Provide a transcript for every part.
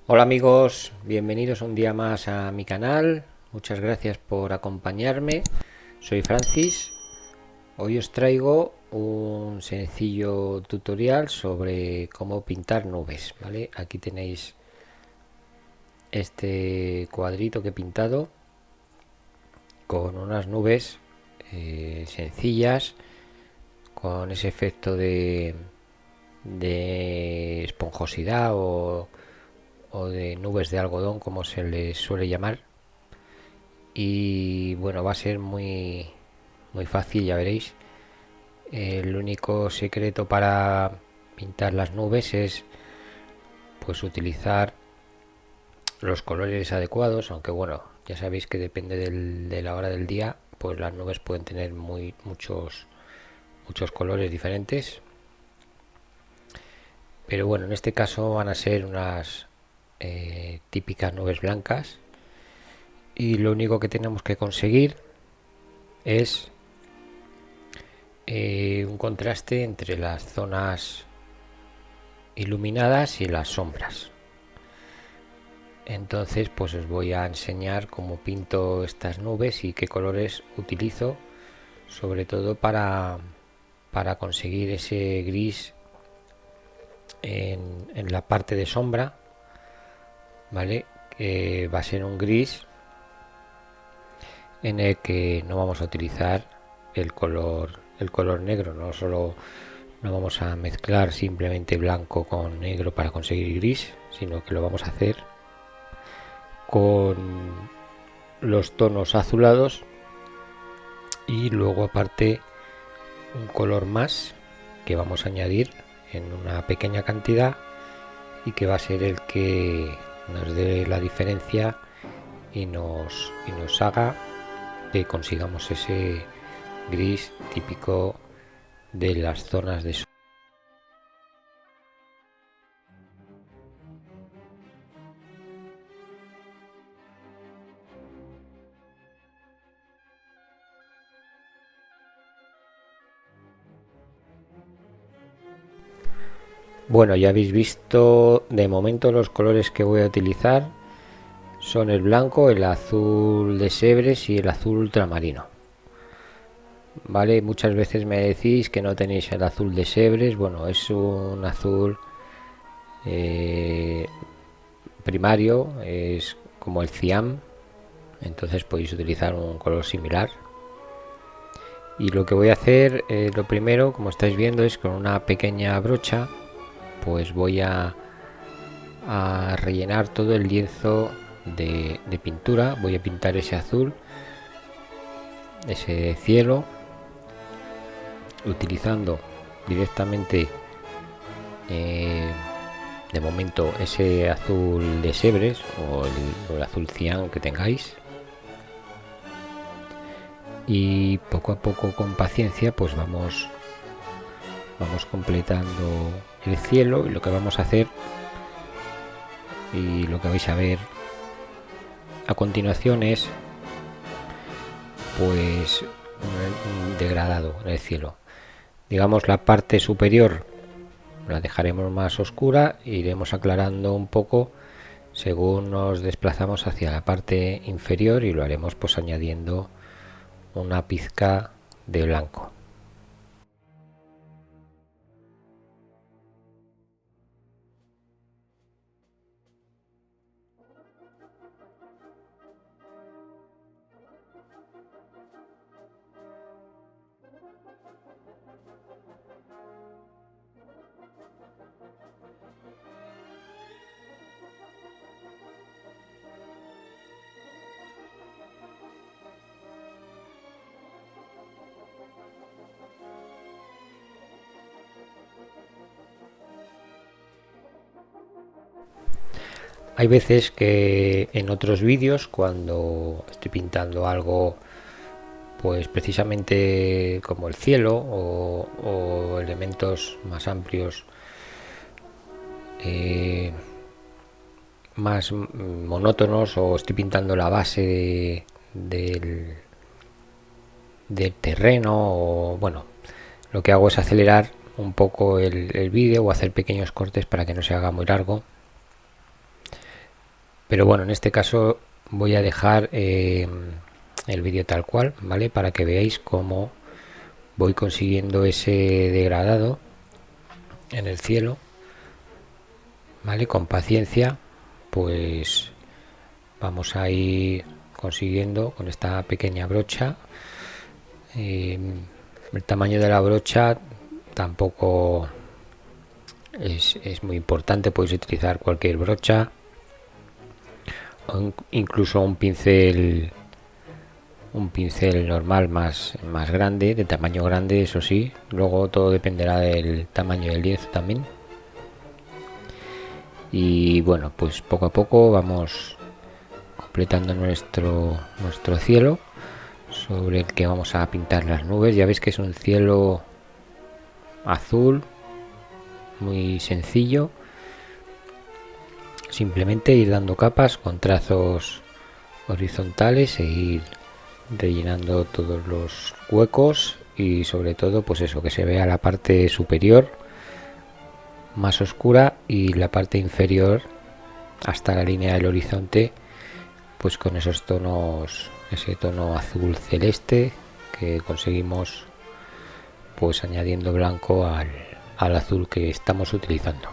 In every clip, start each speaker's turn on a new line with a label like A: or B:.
A: Hola amigos, bienvenidos un día más a mi canal. Muchas gracias por acompañarme. Soy Francis. Hoy os traigo un sencillo tutorial sobre cómo pintar nubes, ¿vale? Aquí tenéis este cuadrito que he pintado con unas nubes sencillas, con ese efecto de esponjosidad o de nubes de algodón, como se les suele llamar. Y bueno, va a ser muy fácil, ya veréis. El único secreto para pintar las nubes es pues utilizar los colores adecuados, aunque bueno, ya sabéis que depende de la hora del día, pues las nubes pueden tener muchos colores diferentes. Pero bueno, en este caso van a ser unas típicas nubes blancas, y lo único que tenemos que conseguir es un contraste entre las zonas iluminadas y las sombras. Entonces pues os voy a enseñar cómo pinto estas nubes y qué colores utilizo, sobre todo para conseguir ese gris en la parte de sombra, ¿vale? Va a ser un gris en el que no vamos a utilizar el color negro, no vamos a mezclar simplemente blanco con negro para conseguir gris, sino que lo vamos a hacer con los tonos azulados y luego aparte un color más que vamos a añadir en una pequeña cantidad y que va a ser el que nos dé la diferencia y nos haga que consigamos ese gris típico de las zonas de sol. Bueno, ya habéis visto de momento los colores que voy a utilizar son el blanco, el azul de Sebres y el azul ultramarino. Vale, muchas veces me decís que no tenéis el azul de Sebres. Bueno, es un azul eh, primario, es como el cian, entonces podéis utilizar un color similar. Y lo que voy a hacer, lo primero, como estáis viendo, es con una pequeña brocha, pues voy a rellenar todo el lienzo de pintura. Voy a pintar ese azul, ese cielo, utilizando directamente de momento ese azul de Sebres o el azul cian que tengáis, y poco a poco, con paciencia, pues vamos completando el cielo. Y lo que vamos a hacer y lo que vais a ver a continuación es pues un degradado en el cielo. Digamos, la parte superior la dejaremos más oscura e iremos aclarando un poco según nos desplazamos hacia la parte inferior, y lo haremos pues añadiendo una pizca de blanco. Hay veces que en otros vídeos, cuando estoy pintando algo pues precisamente como el cielo o elementos más amplios, eh, más monótonos, o estoy pintando la base del terreno, o bueno, lo que hago es acelerar un poco el vídeo o hacer pequeños cortes para que no se haga muy largo. Pero bueno, en este caso voy a dejar el vídeo tal cual, ¿vale? Para que veáis cómo voy consiguiendo ese degradado en el cielo, ¿vale? Con paciencia, pues vamos a ir consiguiendo con esta pequeña brocha. El tamaño de la brocha tampoco es muy importante, podéis utilizar cualquier brocha o incluso un pincel normal más grande, de tamaño grande, eso sí. Luego todo dependerá del tamaño del lienzo también. Y bueno, pues poco a poco vamos completando nuestro cielo, sobre el que vamos a pintar las nubes. Ya veis que es un cielo azul, muy sencillo. Simplemente ir dando capas con trazos horizontales e ir rellenando todos los huecos, y sobre todo pues eso, que se vea la parte superior más oscura y la parte inferior hasta la línea del horizonte pues con esos tonos, ese tono azul celeste que conseguimos pues añadiendo blanco al azul que estamos utilizando.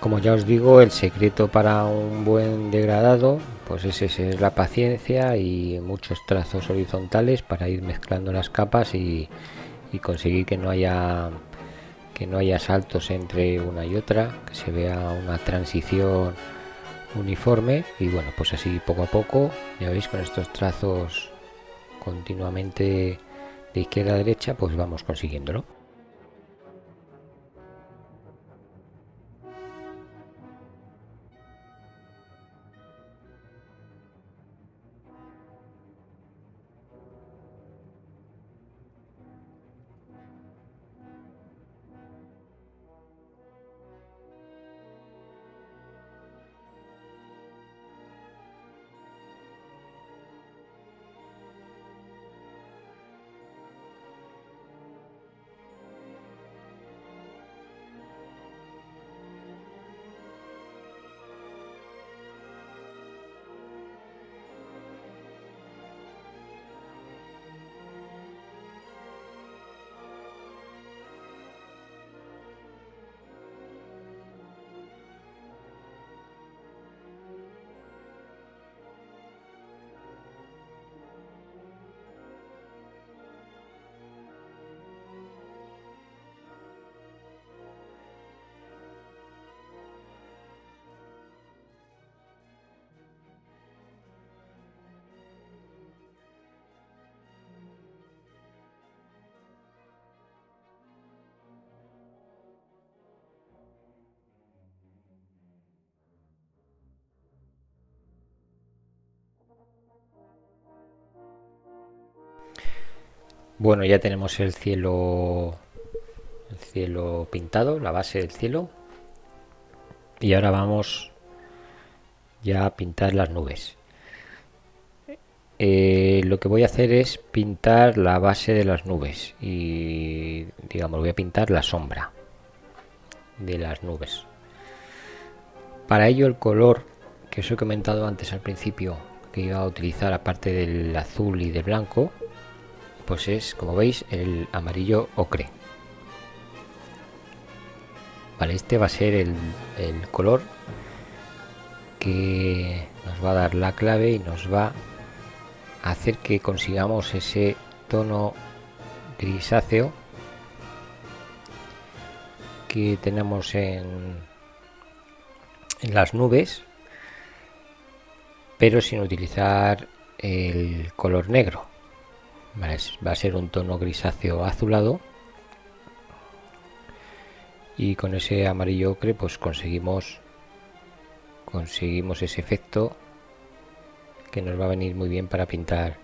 A: como ya os digo, el secreto para un buen degradado pues ese, es la paciencia y muchos trazos horizontales para ir mezclando las capas y conseguir que no haya saltos entre una y otra, que se vea una transición uniforme. Y bueno, pues así poco a poco, ya veis, con estos trazos continuamente de izquierda a derecha, pues vamos consiguiéndolo. Bueno, ya tenemos el cielo pintado, la base del cielo, y ahora vamos ya a pintar las nubes. Lo que voy a hacer es pintar la base de las nubes y, digamos, voy a pintar la sombra de las nubes. Para ello, el color que os he comentado antes al principio que iba a utilizar, aparte del azul y del blanco, pues es, como veis, el amarillo ocre. Vale, este va a ser el color que nos va a dar la clave y nos va a hacer que consigamos ese tono grisáceo que tenemos en las nubes, pero sin utilizar el color negro. Vale, va a ser un tono grisáceo azulado, y con ese amarillo ocre pues conseguimos ese efecto que nos va a venir muy bien para pintar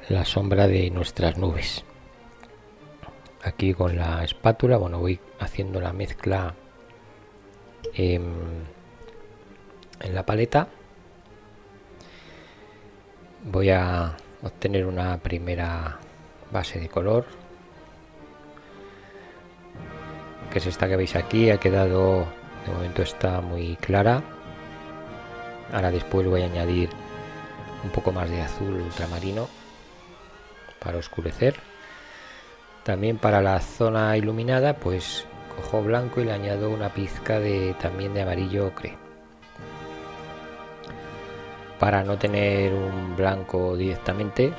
A: la sombra de nuestras nubes. Aquí con la espátula, bueno, voy haciendo la mezcla en la paleta. Voy a obtener una primera base de color, que es esta que veis aquí. Ha quedado, de momento está muy clara. Ahora después voy a añadir un poco más de azul ultramarino para oscurecer. También para la zona iluminada pues cojo blanco y le añado una pizca también de amarillo ocre, para no tener un blanco directamente,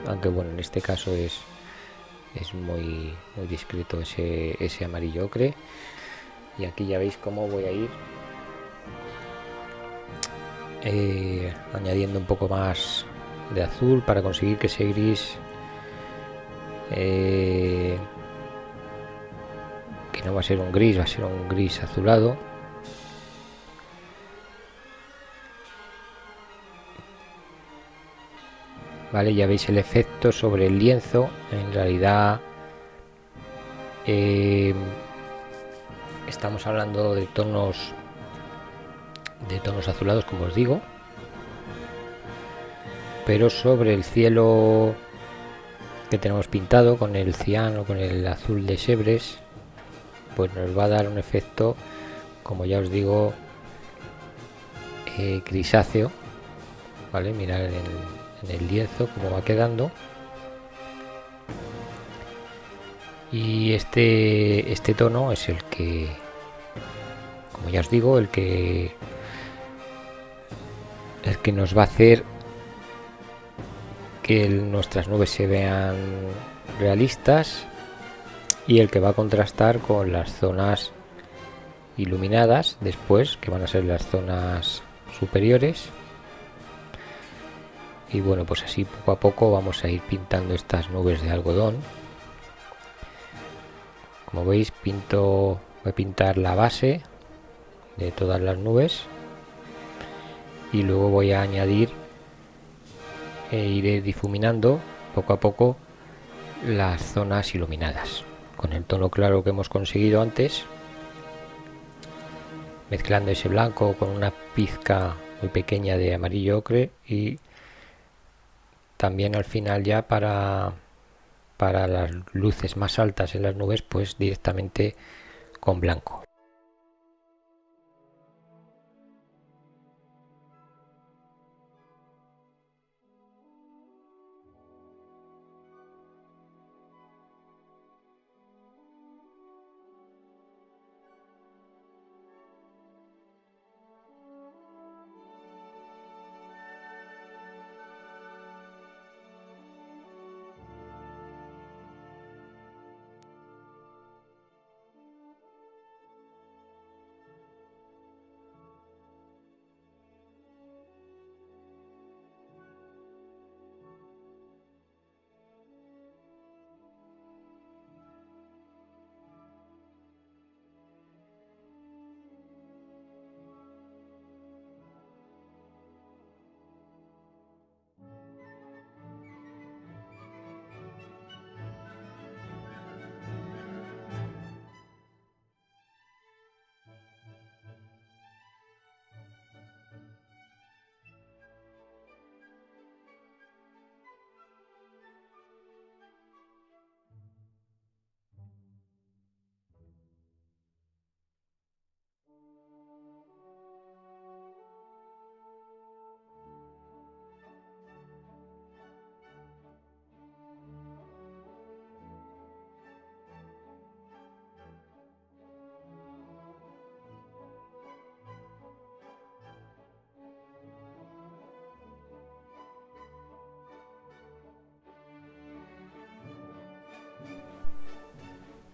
A: aunque bueno, en este caso es muy discreto ese amarillo ocre. Y aquí ya veis cómo voy a ir añadiendo un poco más de azul para conseguir que ese gris, que no va a ser un gris, va a ser un gris azulado. Vale, ya veis el efecto sobre el lienzo. En realidad estamos hablando de tonos azulados, como os digo, pero sobre el cielo que tenemos pintado con el cian o con el azul de Sèvres, pues nos va a dar un efecto, como ya os digo, grisáceo. Vale, mirad en el lienzo cómo va quedando. Y este tono es el que como ya os digo, el que nos va a hacer que nuestras nubes se vean realistas y el que va a contrastar con las zonas iluminadas después, que van a ser las zonas superiores. Y bueno, pues así poco a poco vamos a ir pintando estas nubes de algodón. Como veis, voy a pintar la base de todas las nubes y luego voy a añadir e iré difuminando poco a poco las zonas iluminadas con el tono claro que hemos conseguido antes, mezclando ese blanco con una pizca muy pequeña de amarillo ocre y también al final ya para las luces más altas en las nubes, pues directamente con blanco.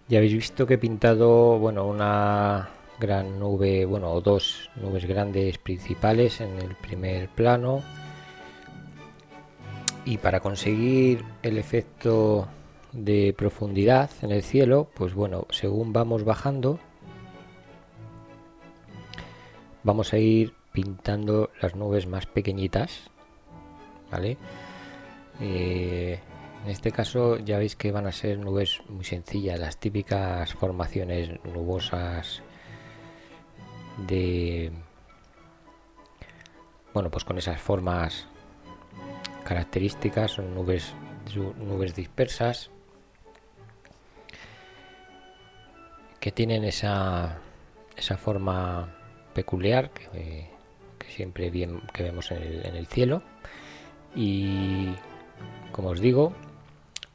A: Ya habéis visto que he pintado, bueno, una gran nube, bueno, o dos nubes grandes principales en el primer plano. Y para conseguir el efecto de profundidad en el cielo, pues bueno, según vamos bajando, vamos a ir pintando las nubes más pequeñitas, ¿vale? En este caso ya veis que van a ser nubes muy sencillas, las típicas formaciones nubosas de, bueno, pues con esas formas características, son nubes dispersas que tienen esa forma peculiar que siempre que vemos en el cielo. Y como os digo,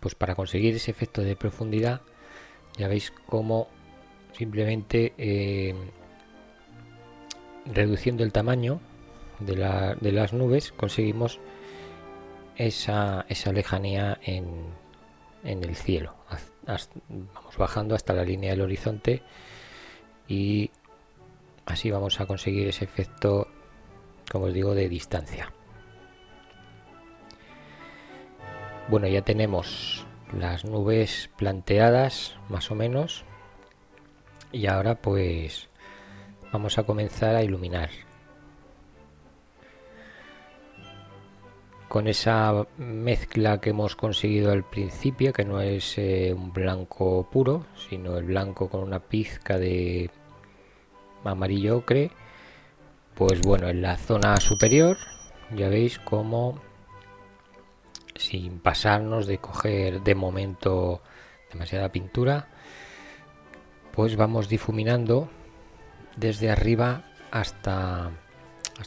A: pues para conseguir ese efecto de profundidad, ya veis cómo simplemente reduciendo el tamaño de las nubes conseguimos esa lejanía en el cielo. Vamos bajando hasta la línea del horizonte y así vamos a conseguir ese efecto, como os digo, de distancia. Bueno, ya tenemos las nubes planteadas más o menos y ahora pues vamos a comenzar a iluminar con esa mezcla que hemos conseguido al principio, que no es un blanco puro, sino el blanco con una pizca de amarillo ocre. Pues bueno, en la zona superior ya veis cómo, sin pasarnos de coger de momento demasiada pintura, pues vamos difuminando desde arriba hasta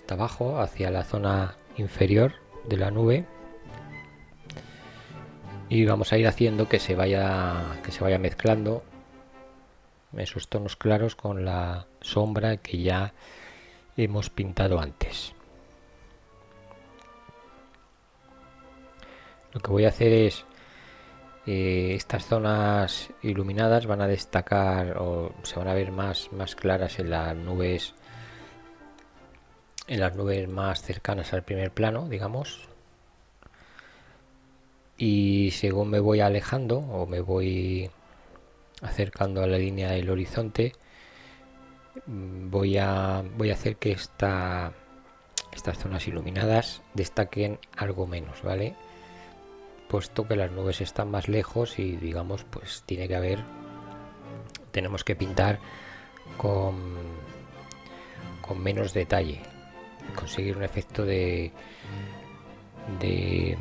A: abajo, hacia la zona inferior de la nube, y vamos a ir haciendo que se vaya mezclando esos tonos claros con la sombra que ya hemos pintado antes. Lo que voy a hacer es estas zonas iluminadas van a destacar o se van a ver más claras en las nubes más cercanas al primer plano, digamos. Y según me voy alejando o me voy acercando a la línea del horizonte, voy a hacer que estas zonas iluminadas destaquen algo menos, ¿vale? Puesto que las nubes están más lejos y digamos pues tenemos que pintar con menos detalle, conseguir un efecto de, de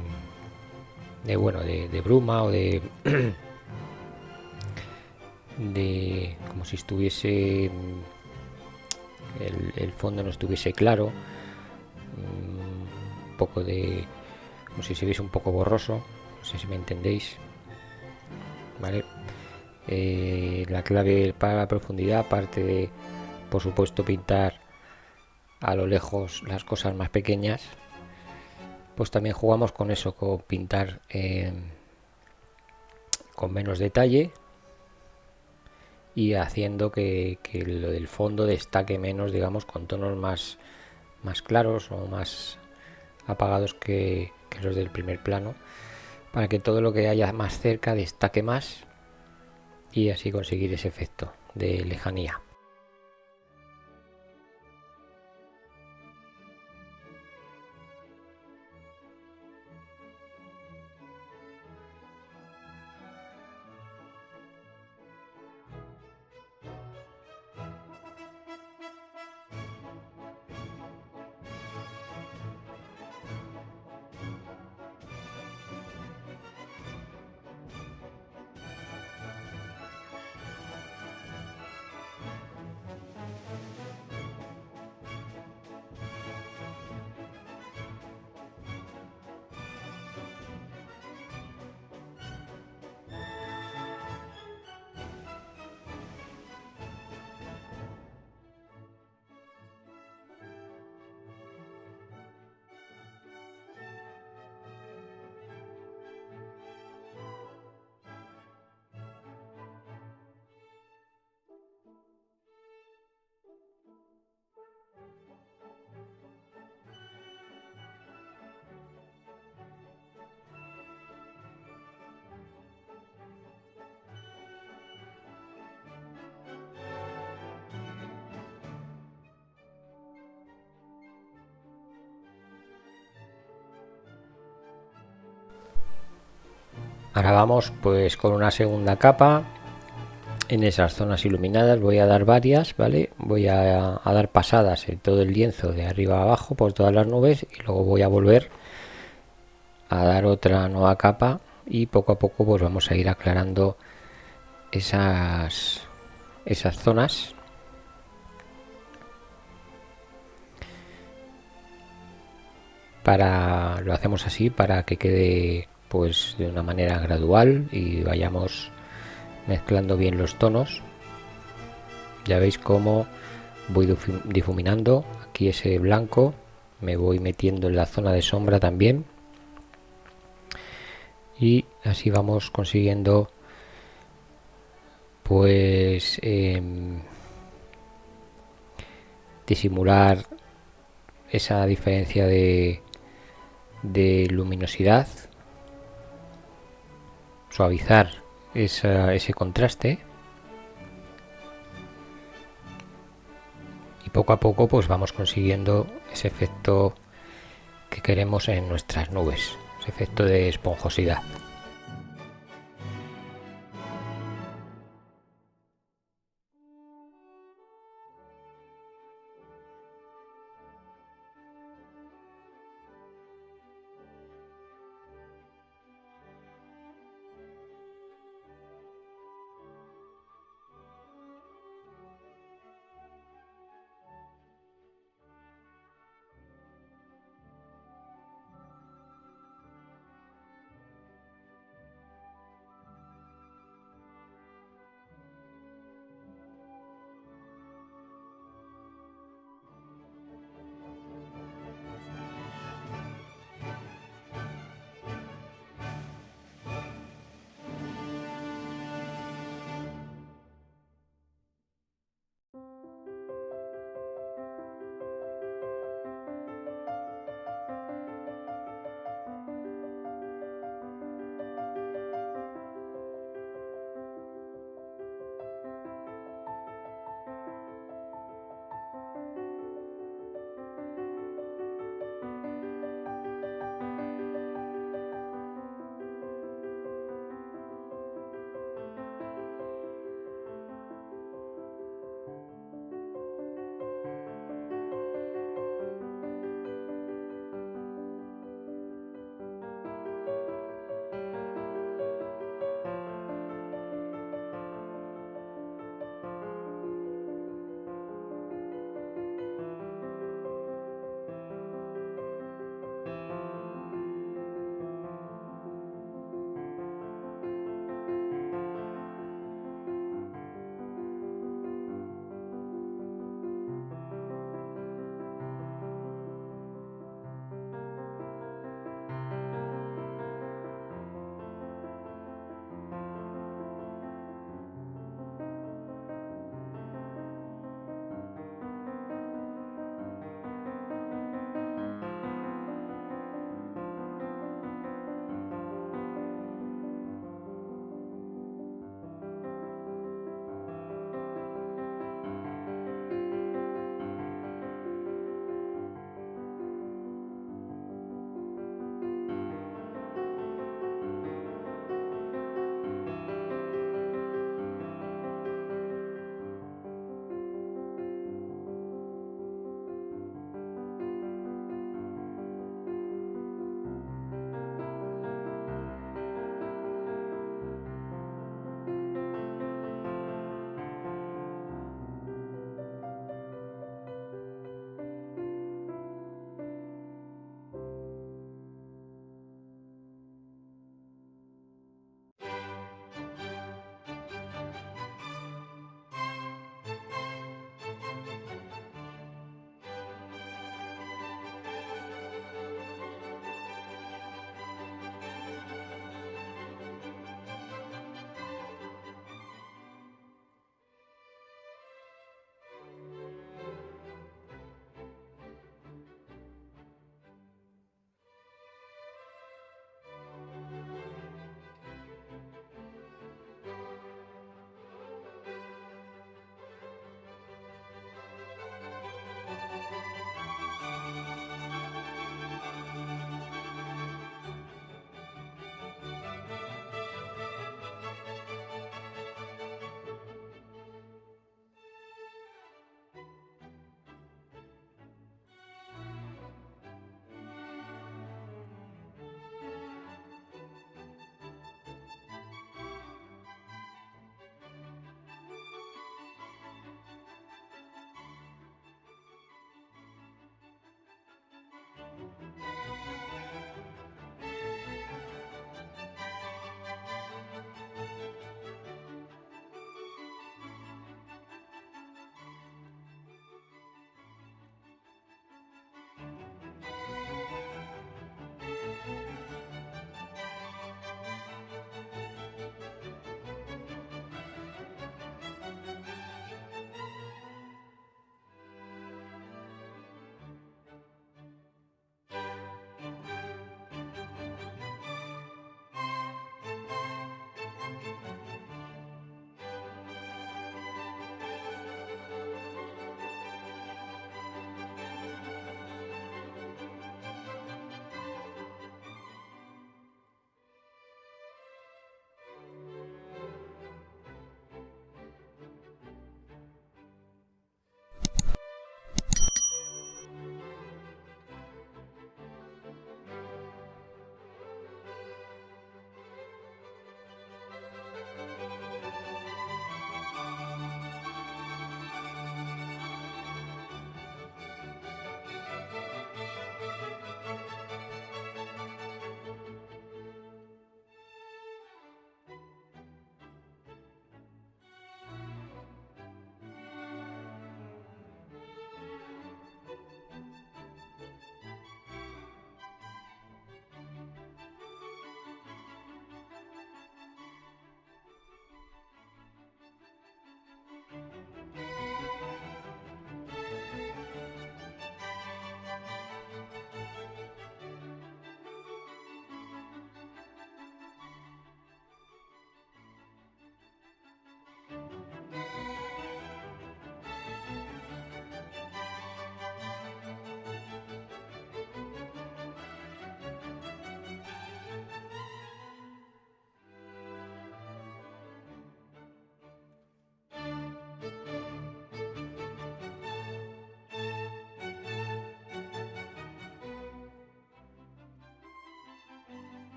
A: bruma o de como si estuviese el fondo no estuviese claro, un poco de como si se viese un poco borroso, no sé si me entendéis, ¿vale? La clave para la profundidad, aparte de por supuesto pintar a lo lejos las cosas más pequeñas, pues también jugamos con eso, con pintar con menos detalle y haciendo que lo del fondo destaque menos, digamos, con tonos más claros o más apagados que los del primer plano, para que todo lo que haya más cerca destaque más y así conseguir ese efecto de lejanía. Ahora vamos pues con una segunda capa. En esas zonas iluminadas voy a dar varias, ¿vale? Voy a dar pasadas en todo el lienzo de arriba a abajo por todas las nubes y luego voy a volver a dar otra nueva capa y poco a poco pues vamos a ir aclarando esas zonas. Lo hacemos así para que quede pues de una manera gradual y vayamos mezclando bien los tonos. Ya veis cómo voy difuminando aquí ese blanco, me voy metiendo en la zona de sombra también y así vamos consiguiendo pues disimular esa diferencia de luminosidad, suavizar ese contraste y poco a poco pues vamos consiguiendo ese efecto que queremos en nuestras nubes, ese efecto de esponjosidad.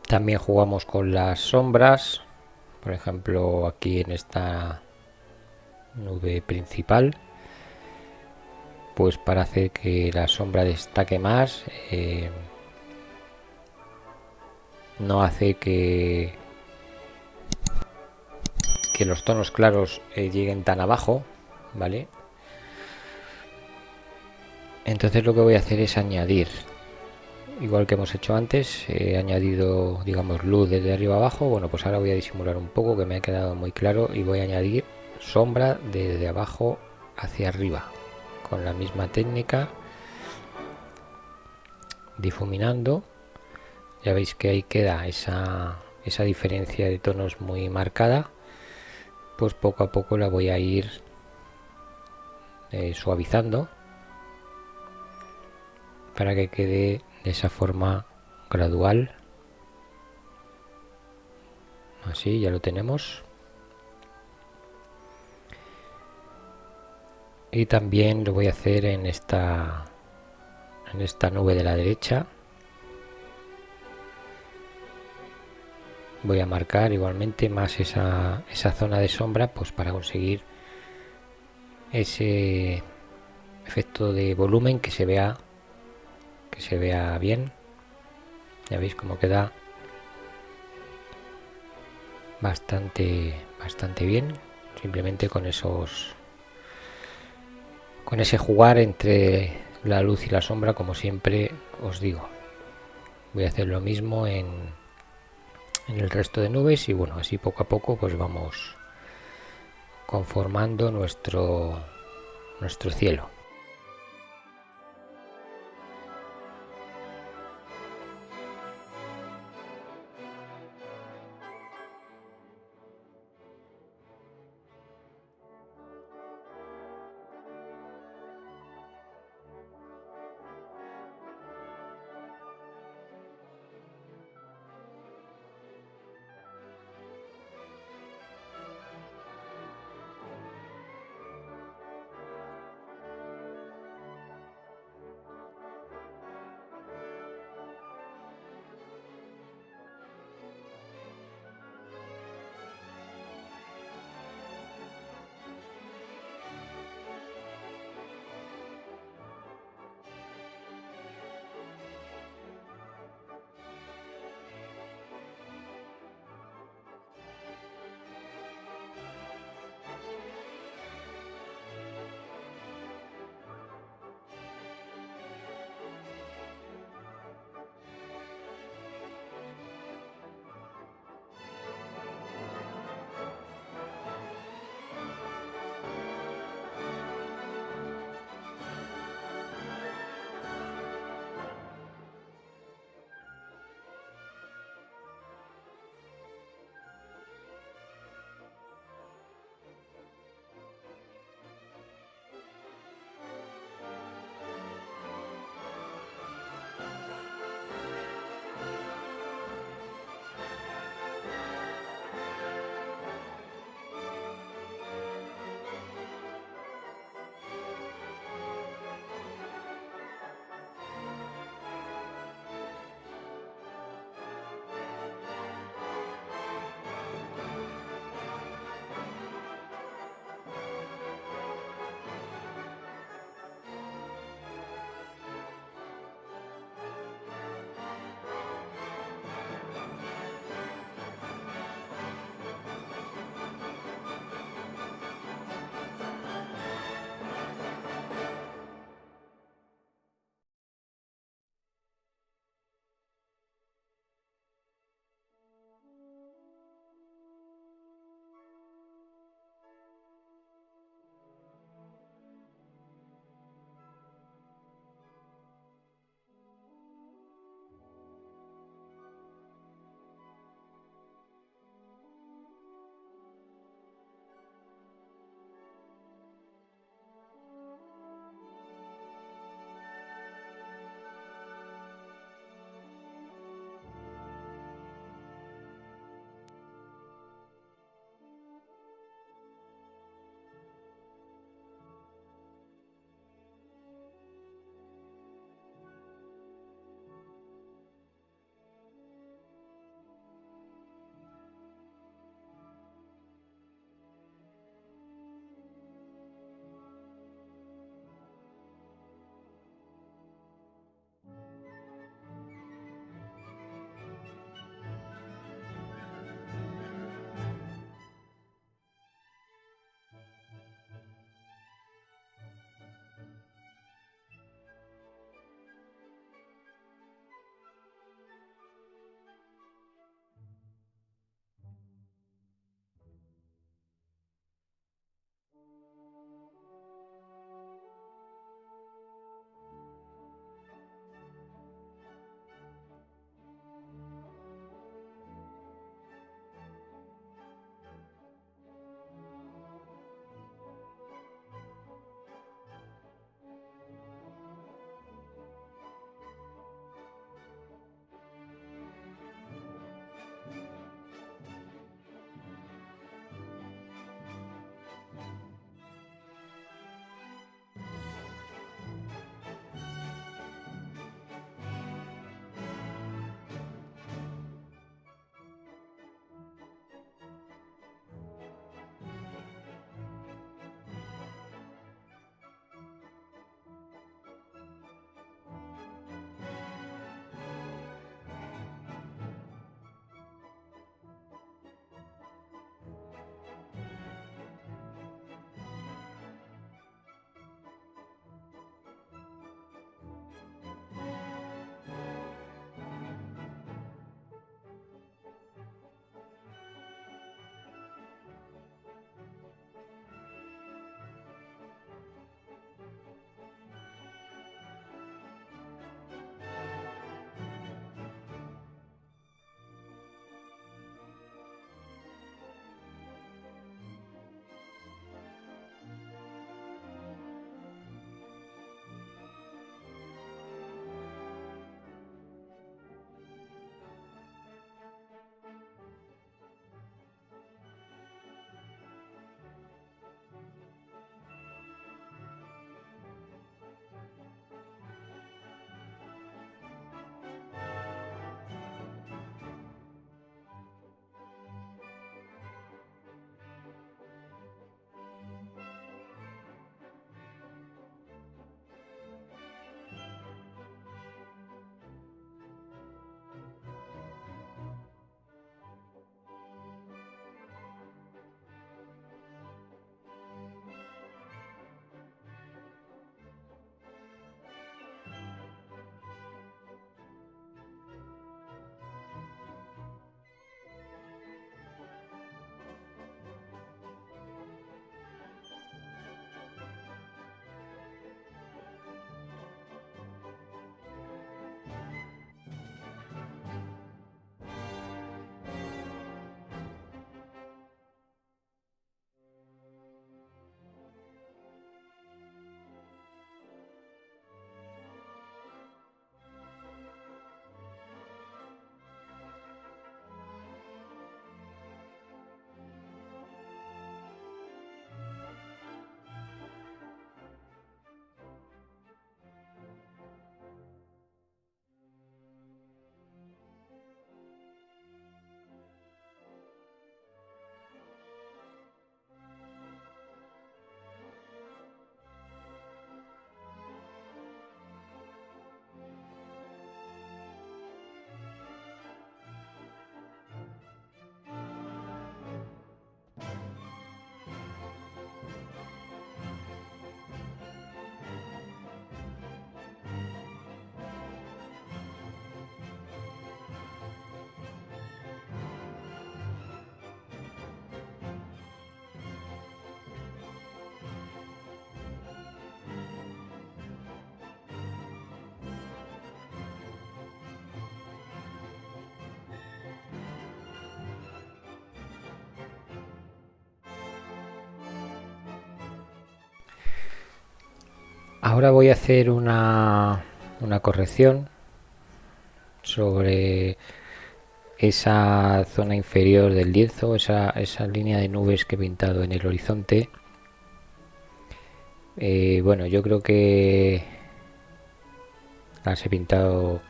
A: También jugamos con las sombras, por ejemplo aquí en esta nube principal, pues para hacer que la sombra destaque más, no hace que los tonos claros lleguen tan abajo, ¿vale? Entonces lo que voy a hacer es añadir, igual que hemos hecho antes, he añadido, digamos, luz desde arriba abajo. Bueno, pues ahora voy a disimular un poco, que me ha quedado muy claro, y voy a añadir sombra desde abajo hacia arriba con la misma técnica, difuminando. Ya veis que ahí queda esa diferencia de tonos muy marcada. Pues poco a poco la voy a ir suavizando para que quede de esa forma gradual. Así ya lo tenemos. Y también lo voy a hacer en esta nube de la derecha. Voy a marcar igualmente más esa zona de sombra, pues para conseguir ese efecto de volumen, que se vea bien. Ya veis cómo queda bastante bien, simplemente con ese jugar entre la luz y la sombra, como siempre os digo. Voy a hacer lo mismo en el resto de nubes, y bueno, así poco a poco pues vamos conformando nuestro cielo. Ahora voy a hacer una corrección sobre esa zona inferior del lienzo, esa línea de nubes que he pintado en el horizonte. Bueno, yo creo que las he pintado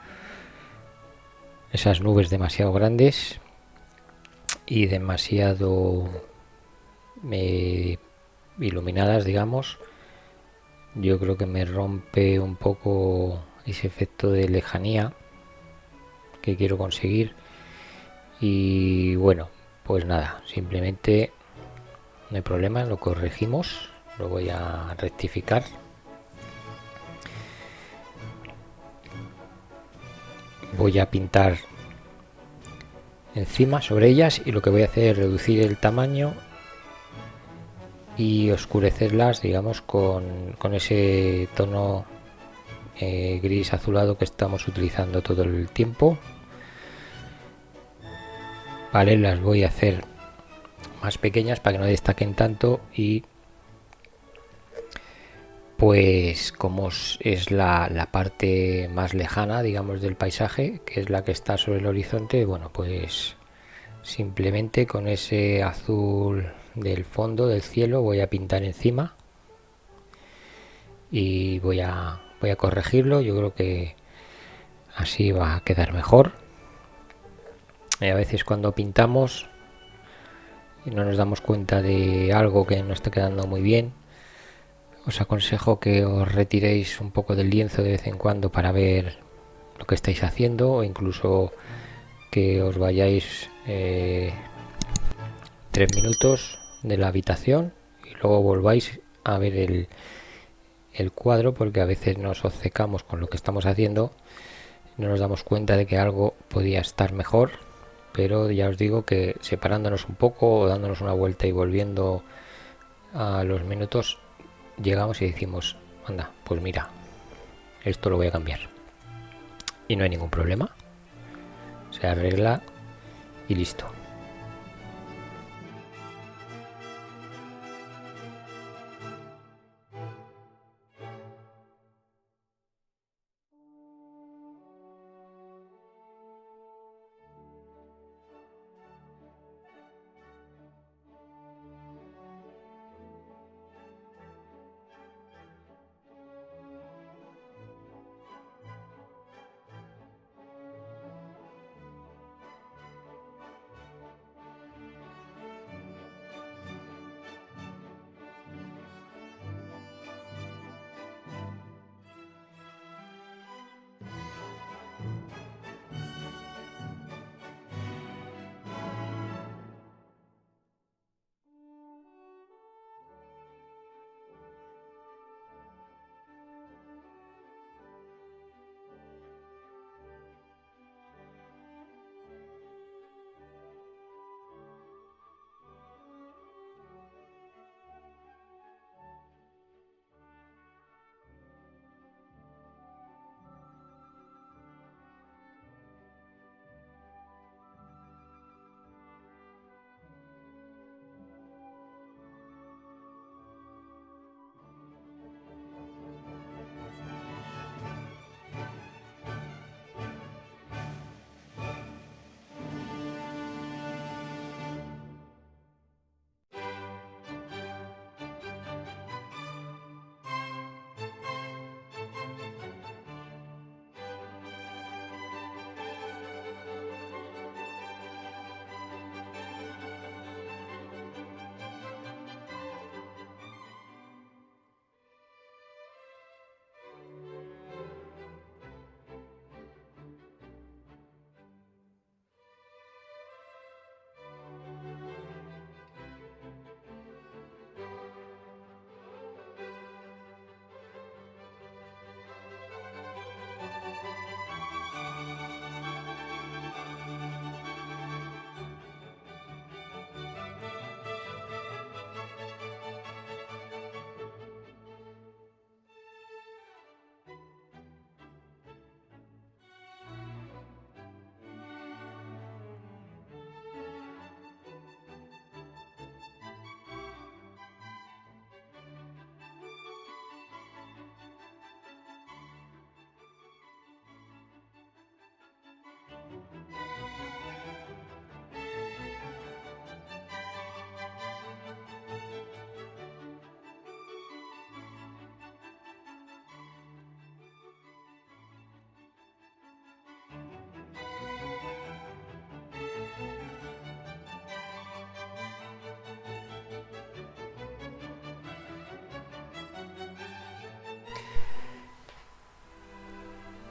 A: esas nubes demasiado grandes y demasiado iluminadas, digamos. Yo creo que me rompe un poco ese efecto de lejanía que quiero conseguir. Y bueno, pues nada, simplemente no hay problema, lo corregimos, lo voy a rectificar. Voy a pintar encima sobre ellas y lo que voy a hacer es reducir el tamaño y oscurecerlas, digamos, con ese tono gris azulado que estamos utilizando todo el tiempo. Vale, las voy a hacer más pequeñas para que no destaquen tanto y pues como es la parte más lejana, digamos, del paisaje, que es la que está sobre el horizonte, bueno, pues simplemente con ese azul del fondo del cielo voy a pintar encima y voy a corregirlo. Yo creo que así va a quedar mejor. A veces cuando pintamos y no nos damos cuenta de algo que no está quedando muy bien, os aconsejo que os retiréis un poco del lienzo de vez en cuando para ver lo que estáis haciendo, o incluso que os vayáis 3 minutos de la habitación y luego volváis a ver el cuadro, porque a veces nos obcecamos con lo que estamos haciendo, no nos damos cuenta de que algo podía estar mejor. Pero ya os digo que separándonos un poco o dándonos una vuelta y volviendo a los minutos, llegamos y decimos, anda, pues mira, esto lo voy a cambiar. Y no hay ningún problema. Se arregla y listo.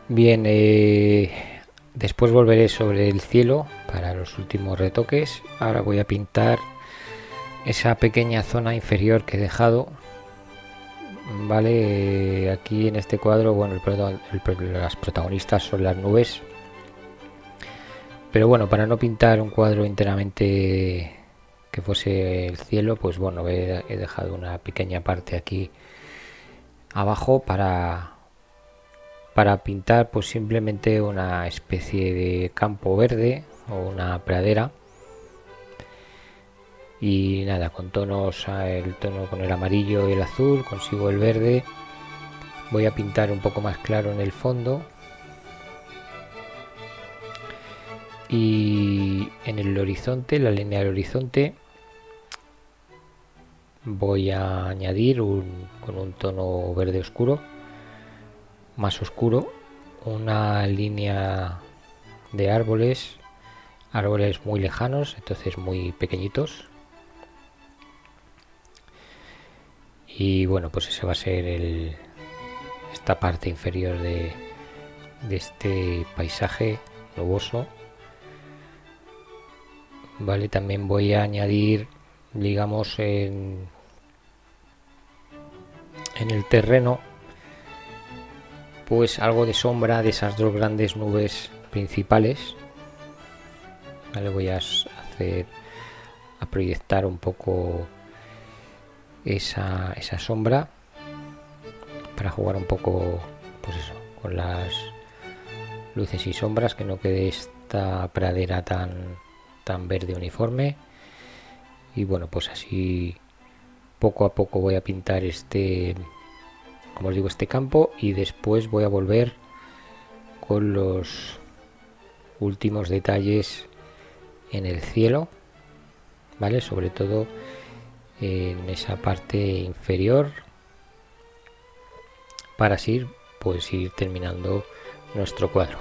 A: Bien, después volveré sobre el cielo para los últimos retoques. Ahora voy a pintar esa pequeña zona inferior que he dejado. Vale, aquí en este cuadro, bueno, las protagonistas son las nubes. Pero bueno, para no pintar un cuadro enteramente que fuese el cielo, pues bueno, he dejado una pequeña parte aquí abajo para pintar pues simplemente una especie de campo verde o una pradera. Y nada, con tonos, el tono con el amarillo y el azul, consigo el verde. Voy a pintar un poco más claro en el fondo. Y en el horizonte, la línea del horizonte, voy a añadir con un tono verde oscuro, más oscuro, una línea de árboles, árboles muy lejanos, entonces muy pequeñitos. Y bueno, pues ese va a ser esta parte inferior de este paisaje nuboso. Vale, también voy a añadir, digamos, en el terreno, pues algo de sombra de esas dos grandes nubes principales. Vale, voy a hacer, a proyectar un poco esa sombra para jugar un poco, pues eso, con las luces y sombras, que no quede esta pradera tan verde uniforme. Y bueno, pues así poco a poco voy a pintar como os digo, este campo, y después voy a volver con los últimos detalles en el cielo, vale, sobre todo en esa parte inferior, para así pues ir terminando nuestro cuadro.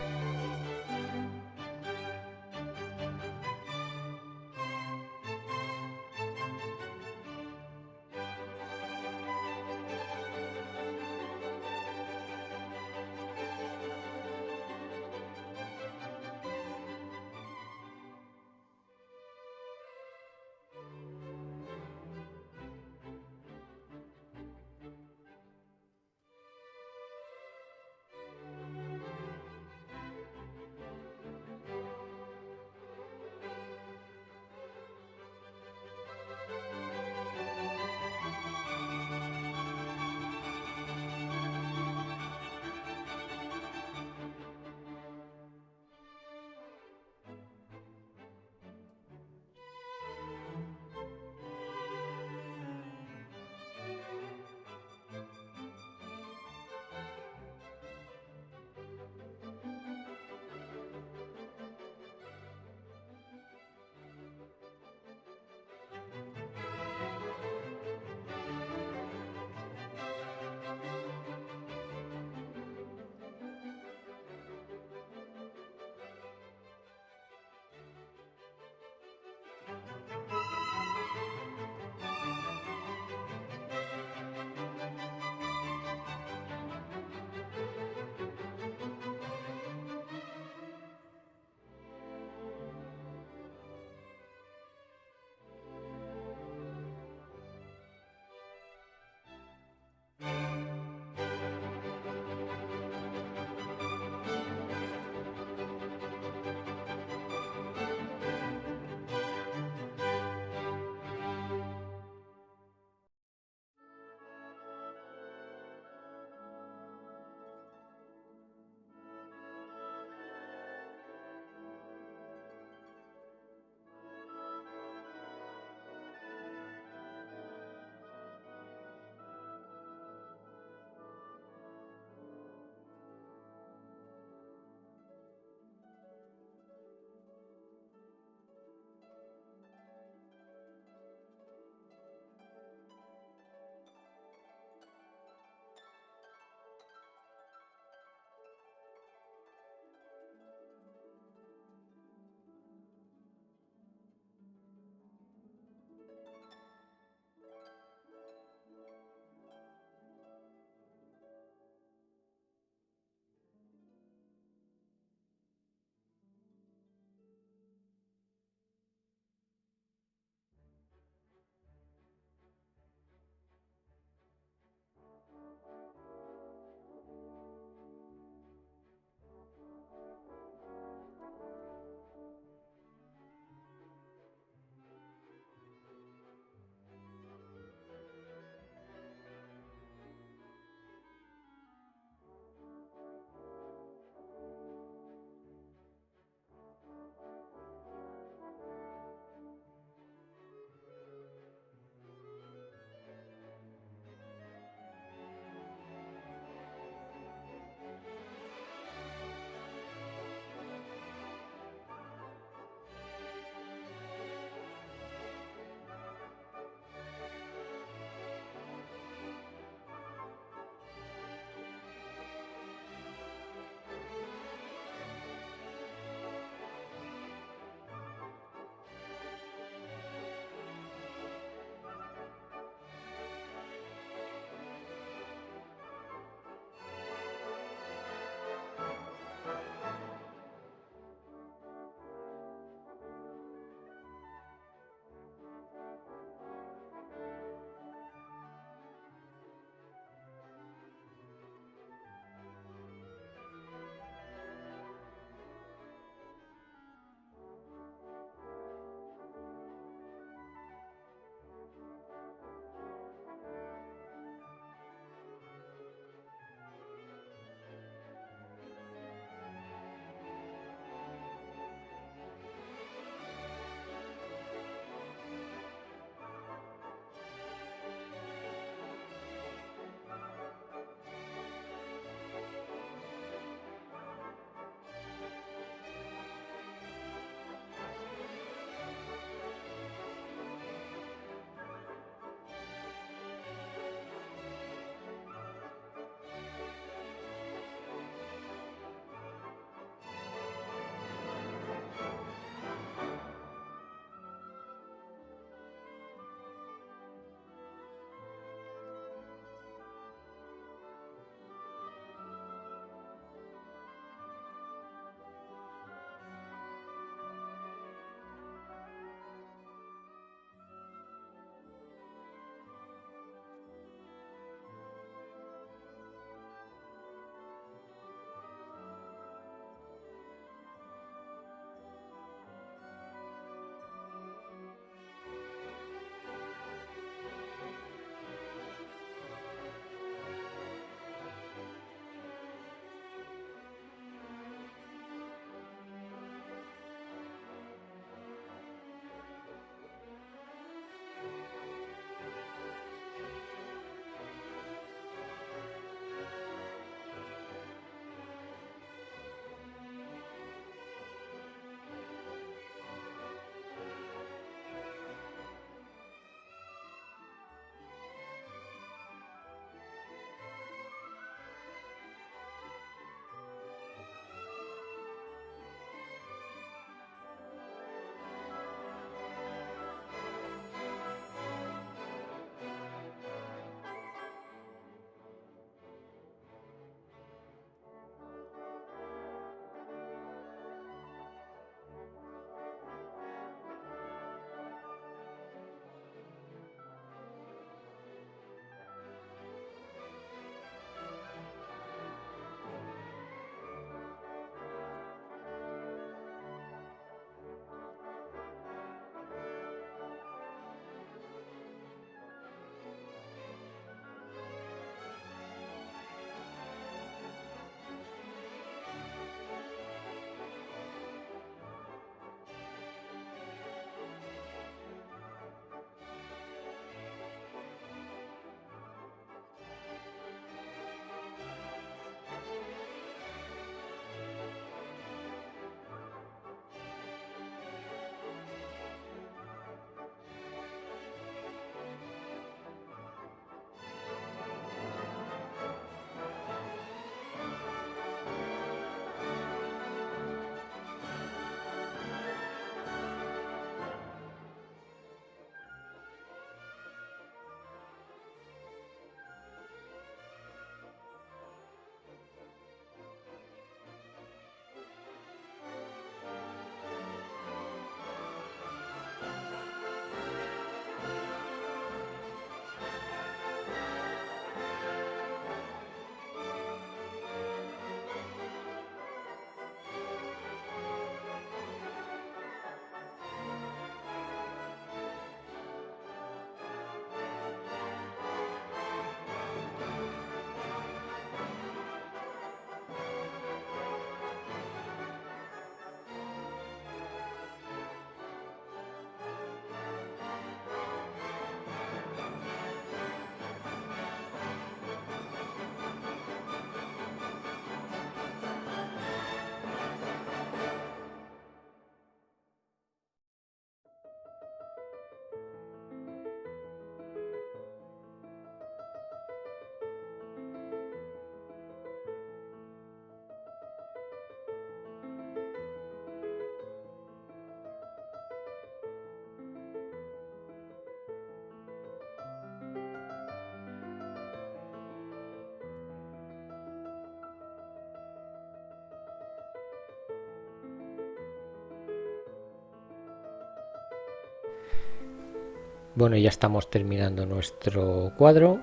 A: Bueno, ya estamos terminando nuestro cuadro.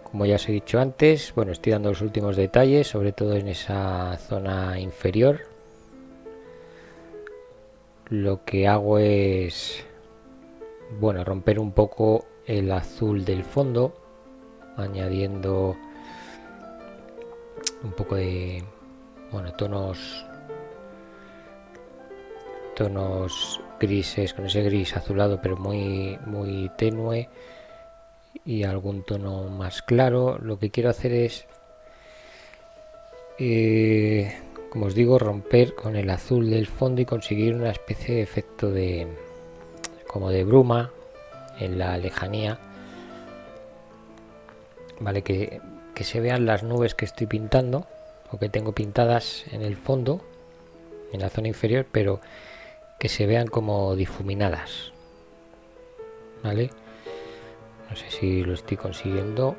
A: Como ya os he dicho antes, bueno, estoy dando los últimos detalles, sobre todo en esa zona inferior. Lo que hago es, bueno, romper un poco el azul del fondo, añadiendo un poco de, bueno, tonos grises, con ese gris azulado, pero muy tenue, y algún tono más claro. Lo que quiero hacer es, como os digo, romper con el azul del fondo y conseguir una especie de efecto de como de bruma en la lejanía, vale, que se vean las nubes que estoy pintando o que tengo pintadas en el fondo, en la zona inferior, pero que se vean como difuminadas, vale. No sé si lo estoy consiguiendo,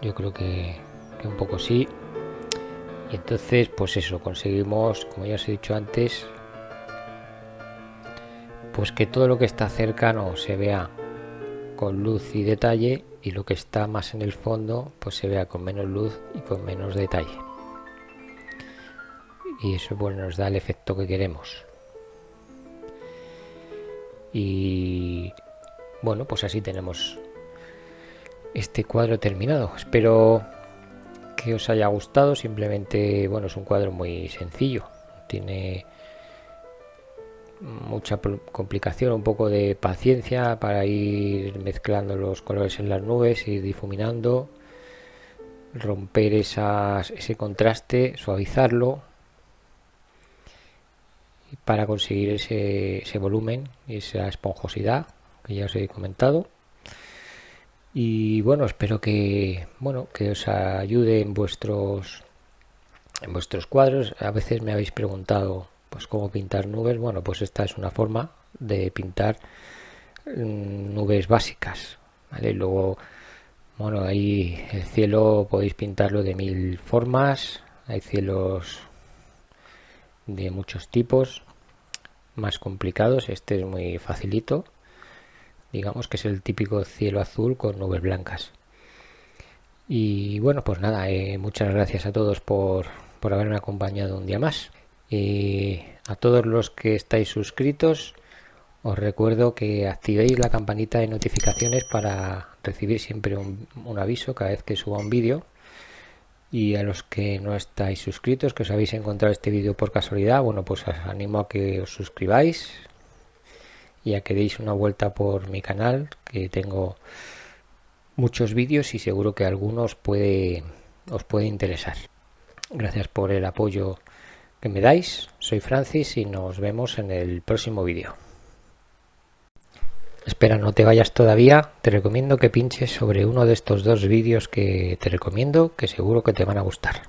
A: yo creo que un poco sí. Y entonces, pues eso, conseguimos, como ya os he dicho antes, pues que todo lo que está cercano se vea con luz y detalle, y lo que está más en el fondo pues se vea con menos luz y con menos detalle. Y eso, bueno, nos da el efecto que queremos. Y bueno, pues así tenemos este cuadro terminado. Espero que os haya gustado. Simplemente, bueno, es un cuadro muy sencillo, tiene mucha complicación, un poco de paciencia para ir mezclando los colores en las nubes, ir difuminando, romper ese contraste, suavizarlo, para conseguir ese volumen y esa esponjosidad que ya os he comentado. Y bueno, espero que os ayude en vuestros cuadros. A veces me habéis preguntado pues cómo pintar nubes. Bueno, pues esta es una forma de pintar nubes básicas, ¿vale? Luego, bueno, ahí el cielo podéis pintarlo de 1000 formas. Hay cielos de muchos tipos, más complicados. Este es muy facilito, digamos que es el típico cielo azul con nubes blancas. Y bueno, pues nada, muchas gracias a todos por haberme acompañado un día más. Y a todos los que estáis suscritos, os recuerdo que activéis la campanita de notificaciones para recibir siempre un aviso cada vez que suba un vídeo. Y a los que no estáis suscritos, que os habéis encontrado este vídeo por casualidad, bueno, pues os animo a que os suscribáis y a que deis una vuelta por mi canal, que tengo muchos vídeos y seguro que algunos os puede interesar. Gracias por el apoyo que me dais. Soy Francis y nos vemos en el próximo vídeo. Espera, no te vayas todavía. Te recomiendo que pinches sobre uno de estos dos vídeos que te recomiendo, que seguro que te van a gustar.